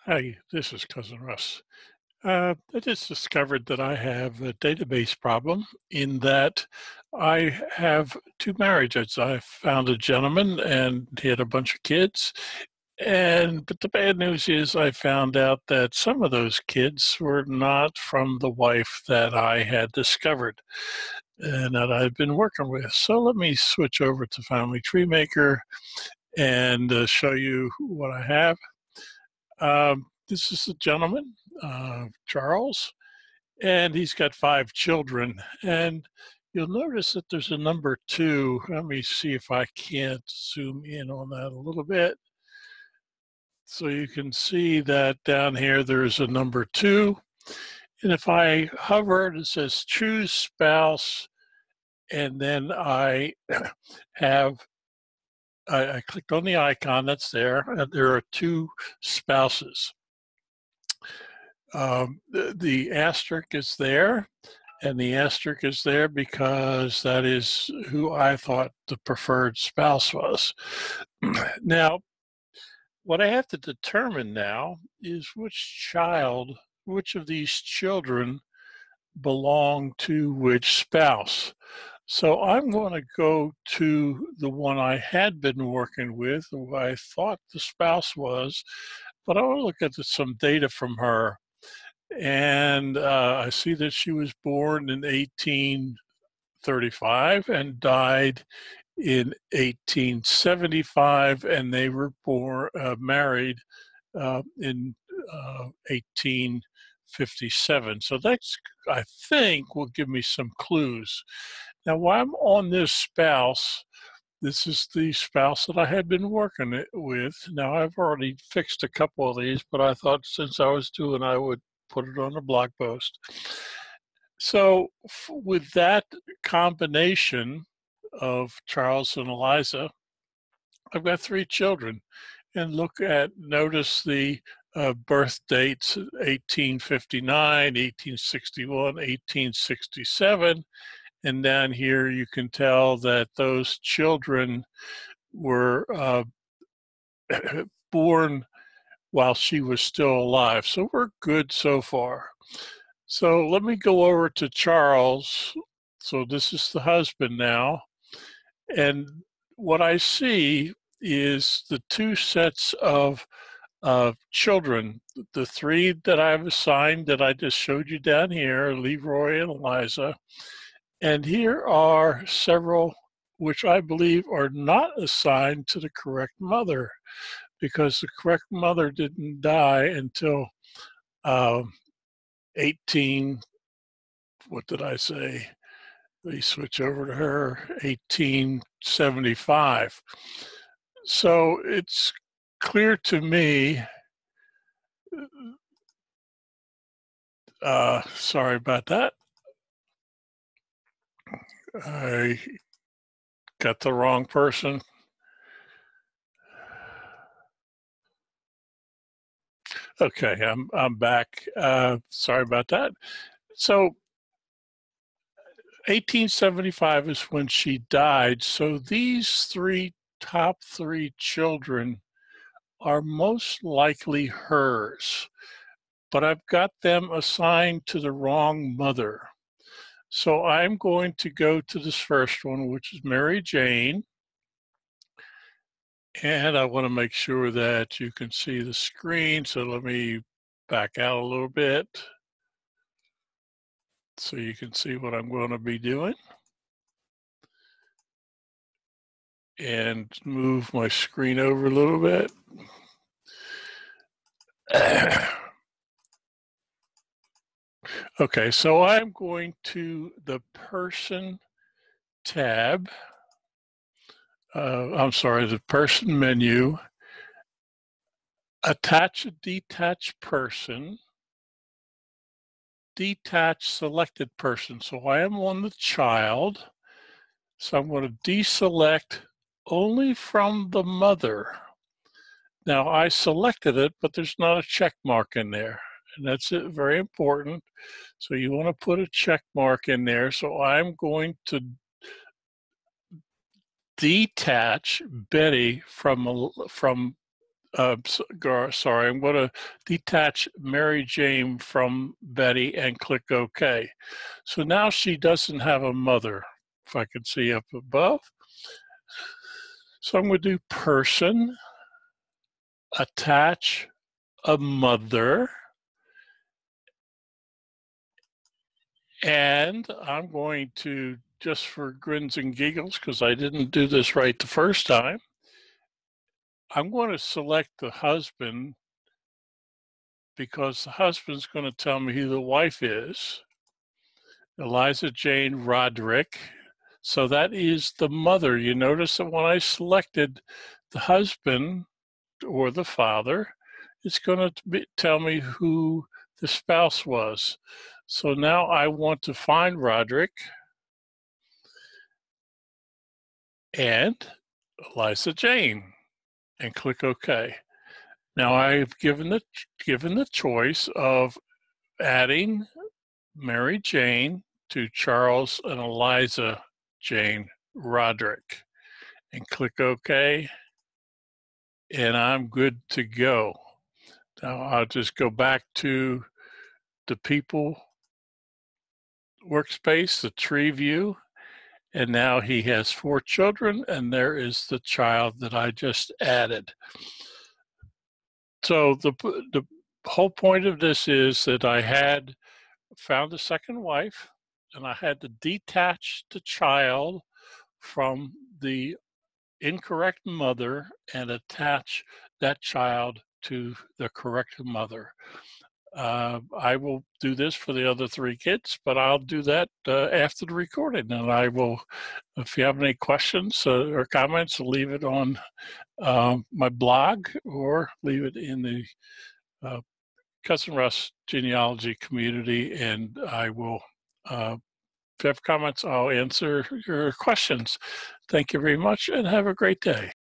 Hi, this is Cousin Russ. I just discovered that I have a database problem in that I have two marriages. I found a gentleman and he had a bunch of kids. But the bad news is I found out that some of those kids were not from the wife that I had discovered and that I've been working with. So let me switch over to Family Tree Maker and show you what I have. This is a gentleman, Charles, and he's got five children. And you'll notice that there's a number two. Let me see if I can't zoom in on that a little bit. So you can see that down here there's a number two. And if I hover, it says choose spouse, and then I have I clicked on the icon that's there, and there are two spouses. The asterisk is there, and the asterisk is there because that is who I thought the preferred spouse was. Now, what I have to determine now is which of these children belong to which spouse. So I'm going to go to the one I had been working with, who I thought the spouse was, but I want to look at some data from her. And I see that she was born in 1835 and died in 1875, and they were married in 1857. So that's, I think, will give me some clues. Now, while I'm on this spouse, this is the spouse that I had been working with. Now, I've already fixed a couple of these, but I thought since I was doing, I would put it on a blog post. So with that combination of Charles and Eliza, I've got three children. And notice the birth dates, 1859, 1861, 1867. And down here you can tell that those children were born while she was still alive. So we're good so far. So let me go over to Charles. So this is the husband now. And what I see is the two sets of children. The three that I've assigned that I just showed you down here, Leroy and Eliza. And here are several which I believe are not assigned to the correct mother, because the correct mother didn't die until 18, what did I say? They switch over to her, 1875. So it's clear to me, sorry about that. I got the wrong person. Okay, I'm back. Sorry about that. So 1875 is when she died. So these top three children are most likely hers, but I've got them assigned to the wrong mother. So I'm going to go to this first one, which is Mary Jane. And I want to make sure that you can see the screen. So let me back out a little bit so you can see what I'm going to be doing. And move my screen over a little bit. Okay, so I'm going to the person tab. I'm sorry, the person menu. Attach a detached person. Detach selected person. So I am on the child. So I'm going to deselect only from the mother. Now I selected it, but there's not a check mark in there. And that's it, very important. So you want to put a check mark in there. So I'm going to detach Betty from sorry, I'm going to detach Mary Jane from Betty and click OK. So now she doesn't have a mother, if I can see up above. So I'm going to do person, attach a mother, and I'm going to, just for grins and giggles, because I didn't do this right the first time, I'm going to select the husband because the husband's going to tell me who the wife is. Eliza Jane Roderick. So that is the mother. You notice that when I selected the husband or the father, it's going to tell me who the spouse was. So now I want to find Roderick and Eliza Jane and click OK. Now I've given the choice of adding Mary Jane to Charles and Eliza Jane Roderick and click OK, and I'm good to go. Now I'll just go back to the people workspace, the tree view, and now he has 4 children, and there is the child that I just added. So the whole point of this is that I had found a second wife, and I had to detach the child from the incorrect mother and attach that child to the correct mother. I will do this for the other 3 kids, but I'll do that after the recording. And I will, if you have any questions or comments, leave it on my blog or leave it in the Cousin Russ genealogy community, and I will, if you have comments, I'll answer your questions. Thank you very much and have a great day.